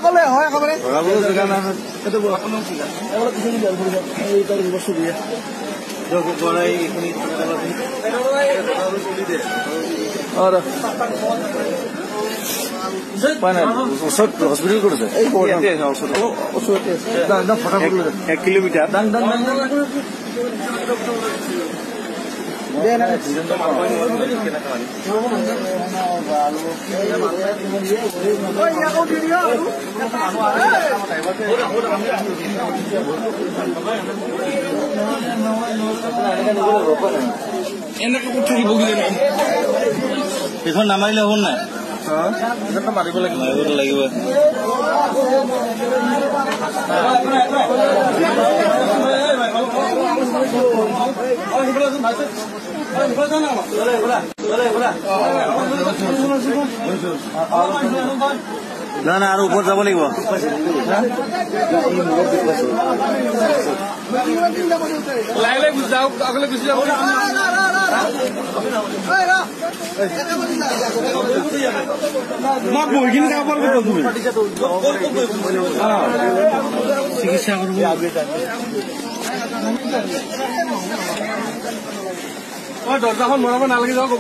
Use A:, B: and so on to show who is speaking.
A: কলে হয় একেবাৰে হস্পিটেল কৰিছে এই ওচৰতে 1 কিলোমিটাৰ এনেকে থাকিব এখন নামাৰিলে হ'ল নাই মাৰিব লাগিব না না আৰু ওপৰত যাব লাগিব চিকিৎসা কৰিব দৰ্জাখন মৰাব নালাগে যাওক